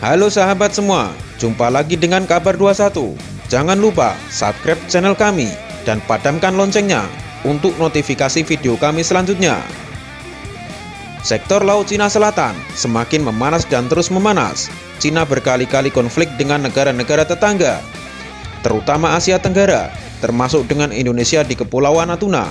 Halo sahabat semua, jumpa lagi dengan Kabar 21. Jangan lupa subscribe channel kami dan padamkan loncengnya untuk notifikasi video kami selanjutnya. Sektor Laut Cina Selatan semakin memanas dan terus memanas. Cina berkali-kali konflik dengan negara-negara tetangga, terutama Asia Tenggara, termasuk dengan Indonesia di Kepulauan Natuna.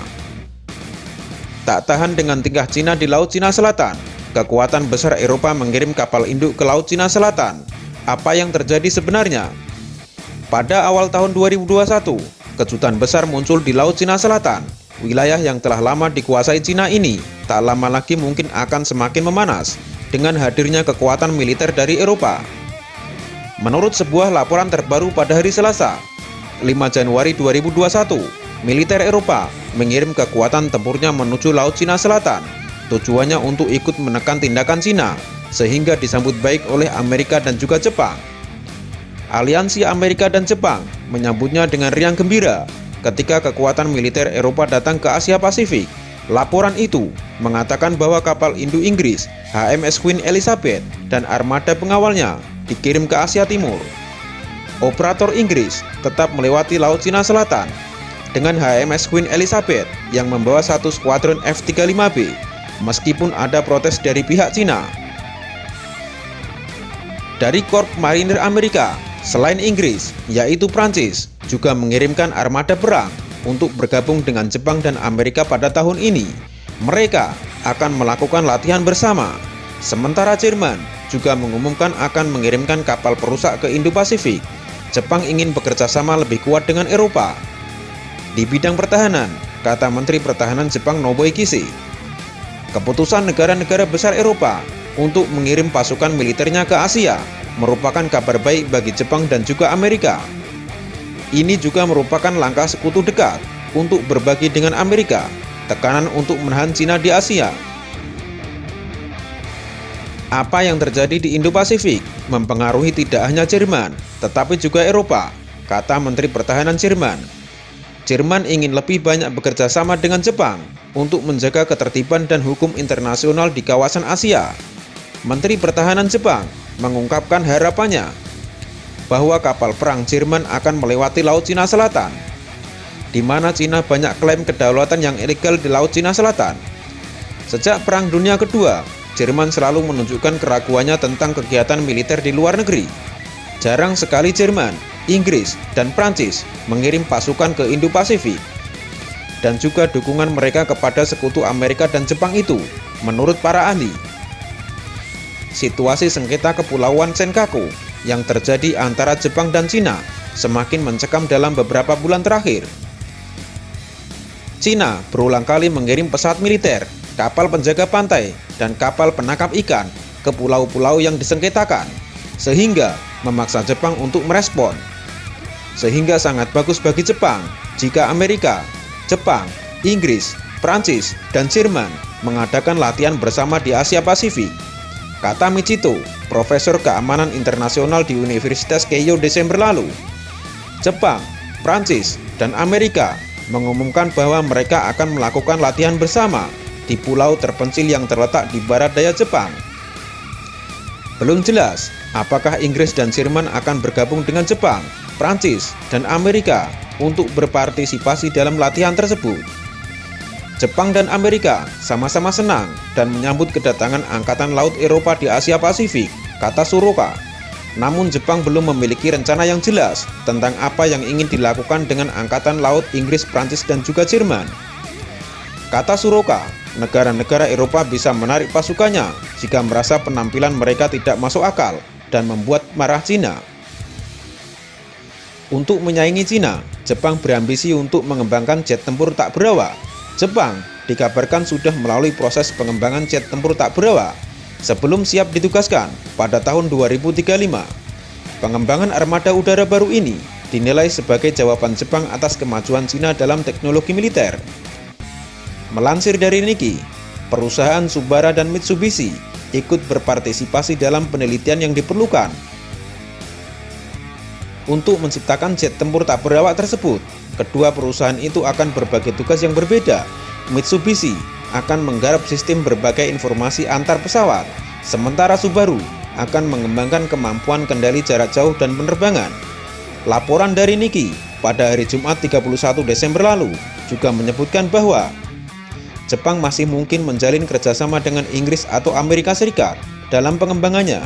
Tak tahan dengan tingkah Cina di Laut Cina Selatan, kekuatan besar Eropa mengirim kapal induk ke Laut Cina Selatan. Apa yang terjadi sebenarnya? Pada awal tahun 2021, kejutan besar muncul di Laut Cina Selatan. Wilayah yang telah lama dikuasai Cina ini tak lama lagi mungkin akan semakin memanas dengan hadirnya kekuatan militer dari Eropa. Menurut sebuah laporan terbaru pada hari Selasa, 5 Januari 2021, militer Eropa mengirim kekuatan tempurnya menuju Laut Cina Selatan. Tujuannya untuk ikut menekan tindakan Cina, sehingga disambut baik oleh Amerika dan juga Jepang. Aliansi Amerika dan Jepang menyambutnya dengan riang gembira ketika kekuatan militer Eropa datang ke Asia Pasifik. Laporan itu mengatakan bahwa kapal induk Inggris HMS Queen Elizabeth dan armada pengawalnya dikirim ke Asia Timur. Operator Inggris tetap melewati Laut Cina Selatan dengan HMS Queen Elizabeth yang membawa satu skuadron F-35B. Meskipun ada protes dari pihak Cina. Dari Korps Marinir Amerika, selain Inggris, yaitu Prancis, juga mengirimkan armada perang untuk bergabung dengan Jepang dan Amerika pada tahun ini. Mereka akan melakukan latihan bersama. Sementara Jerman juga mengumumkan akan mengirimkan kapal perusak ke Indo-Pasifik. Jepang ingin bekerja sama lebih kuat dengan Eropa di bidang pertahanan, kata Menteri Pertahanan Jepang Nobuo Kishi. Keputusan negara-negara besar Eropa untuk mengirim pasukan militernya ke Asia merupakan kabar baik bagi Jepang dan juga Amerika. Ini juga merupakan langkah sekutu dekat untuk berbagi dengan Amerika tekanan untuk menahan Cina di Asia. Apa yang terjadi di Indo-Pasifik mempengaruhi tidak hanya Jerman, tetapi juga Eropa, kata Menteri Pertahanan Jerman. Jerman ingin lebih banyak bekerja sama dengan Jepang untuk menjaga ketertiban dan hukum internasional di kawasan Asia. Menteri Pertahanan Jepang mengungkapkan harapannya bahwa kapal perang Jerman akan melewati Laut Cina Selatan, di mana Cina banyak klaim kedaulatan yang ilegal di Laut Cina Selatan. Sejak Perang Dunia Kedua, Jerman selalu menunjukkan keraguannya tentang kegiatan militer di luar negeri. Jarang sekali Jerman, Inggris, dan Prancis mengirim pasukan ke Indo-Pasifik, dan juga dukungan mereka kepada sekutu Amerika dan Jepang itu, menurut para ahli. Situasi sengketa Kepulauan Senkaku yang terjadi antara Jepang dan Cina semakin mencekam dalam beberapa bulan terakhir. Cina berulang kali mengirim pesawat militer, kapal penjaga pantai, dan kapal penangkap ikan ke pulau-pulau yang disengketakan, sehingga memaksa Jepang untuk merespon. Sehingga sangat bagus bagi Jepang jika Amerika, Jepang, Inggris, Prancis, dan Jerman mengadakan latihan bersama di Asia Pasifik, kata Michito, Profesor Keamanan Internasional di Universitas Keio Desember lalu. Jepang, Prancis, dan Amerika mengumumkan bahwa mereka akan melakukan latihan bersama di pulau terpencil yang terletak di barat daya Jepang. Belum jelas apakah Inggris dan Jerman akan bergabung dengan Jepang, Prancis, dan Amerika untuk berpartisipasi dalam latihan tersebut. Jepang dan Amerika sama-sama senang dan menyambut kedatangan Angkatan Laut Eropa di Asia Pasifik, kata Suroka. Namun Jepang belum memiliki rencana yang jelas tentang apa yang ingin dilakukan dengan Angkatan Laut Inggris, Prancis, dan juga Jerman. Kata Suroka, negara-negara Eropa bisa menarik pasukannya jika merasa penampilan mereka tidak masuk akal dan membuat marah Cina. Untuk menyaingi Cina, Jepang berambisi untuk mengembangkan jet tempur tak berawak. Jepang dikabarkan sudah melalui proses pengembangan jet tempur tak berawak sebelum siap ditugaskan pada tahun 2035. Pengembangan armada udara baru ini dinilai sebagai jawaban Jepang atas kemajuan Cina dalam teknologi militer. Melansir dari Nikkei, perusahaan Subara dan Mitsubishi ikut berpartisipasi dalam penelitian yang diperlukan untuk menciptakan jet tempur tak berawak tersebut. Kedua perusahaan itu akan berbagi tugas yang berbeda. Mitsubishi akan menggarap sistem berbagai informasi antar pesawat, sementara Subaru akan mengembangkan kemampuan kendali jarak jauh dan penerbangan. Laporan dari Nikkei pada hari Jumat 31 Desember lalu juga menyebutkan bahwa Jepang masih mungkin menjalin kerjasama dengan Inggris atau Amerika Serikat dalam pengembangannya.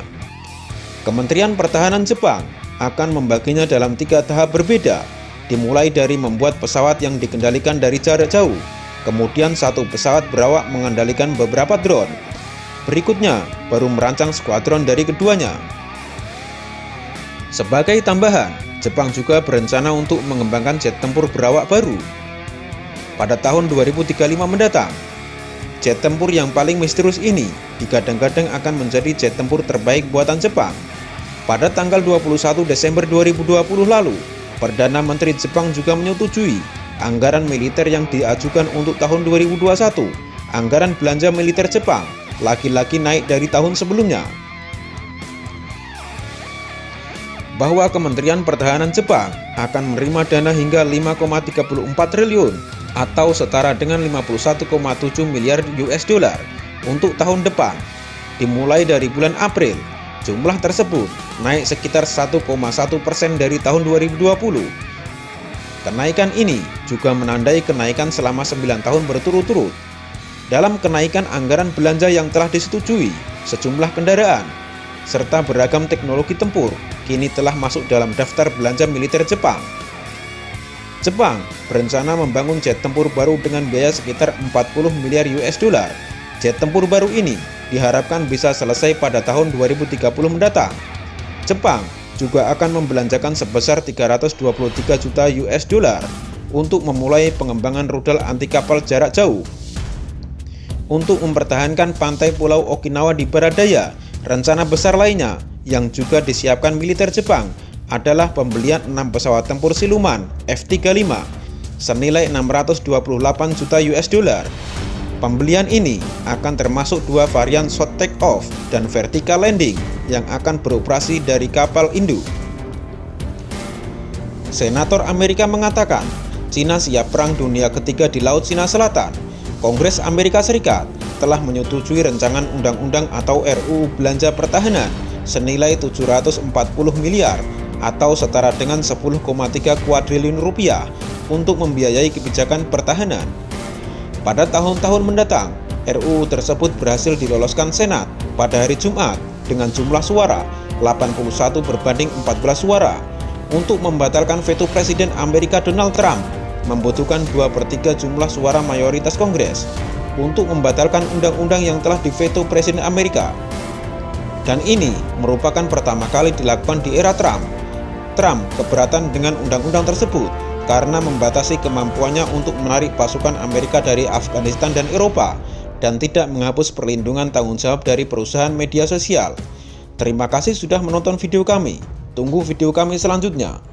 Kementerian Pertahanan Jepang akan membaginya dalam 3 tahap berbeda, dimulai dari membuat pesawat yang dikendalikan dari jarak jauh, kemudian satu pesawat berawak mengendalikan beberapa drone. Berikutnya, baru merancang skuadron dari keduanya. Sebagai tambahan, Jepang juga berencana untuk mengembangkan jet tempur berawak baru pada tahun 2035 mendatang. Jet tempur yang paling misterius ini digadang-gadang akan menjadi jet tempur terbaik buatan Jepang. Pada tanggal 21 Desember 2020 lalu, Perdana Menteri Jepang juga menyetujui anggaran militer yang diajukan untuk tahun 2021. Anggaran belanja militer Jepang lagi-lagi naik dari tahun sebelumnya. Bahwa Kementerian Pertahanan Jepang akan menerima dana hingga 5,34 triliun atau setara dengan 51,7 miliar US dollar untuk tahun depan, dimulai dari bulan April. Jumlah tersebut naik sekitar 1,1% dari tahun 2020. Kenaikan ini juga menandai kenaikan selama 9 tahun berturut-turut. Dalam kenaikan anggaran belanja yang telah disetujui, sejumlah kendaraan serta beragam teknologi tempur kini telah masuk dalam daftar belanja militer Jepang. Jepang berencana membangun jet tempur baru dengan biaya sekitar 40 miliar US dollar. Jet tempur baru ini diharapkan bisa selesai pada tahun 2030 mendatang. Jepang juga akan membelanjakan sebesar 323 juta US dollar untuk memulai pengembangan rudal anti kapal jarak jauh. Untuk mempertahankan pantai Pulau Okinawa di barat daya, rencana besar lainnya yang juga disiapkan militer Jepang adalah pembelian 6 pesawat tempur siluman F-35 senilai 628 juta US dollar. Pembelian ini akan termasuk 2 varian short take off dan vertical landing yang akan beroperasi dari kapal induk. Senator Amerika mengatakan Cina siap perang dunia ketiga di Laut Cina Selatan. Kongres Amerika Serikat telah menyetujui rancangan undang-undang atau RUU belanja pertahanan senilai 740 miliar atau setara dengan 10,3 kuadriliun rupiah untuk membiayai kebijakan pertahanan. Pada tahun-tahun mendatang, RUU tersebut berhasil diloloskan Senat pada hari Jumat dengan jumlah suara 81 berbanding 14 suara. Untuk membatalkan veto Presiden Amerika Donald Trump membutuhkan 2/3 jumlah suara mayoritas Kongres untuk membatalkan undang-undang yang telah diveto Presiden Amerika. Dan ini merupakan pertama kali dilakukan di era Trump. Trump keberatan dengan undang-undang tersebut karena membatasi kemampuannya untuk menarik pasukan Amerika dari Afghanistan dan Eropa dan tidak menghapus perlindungan tanggung jawab dari perusahaan media sosial. Terima kasih sudah menonton video kami. Tunggu video kami selanjutnya.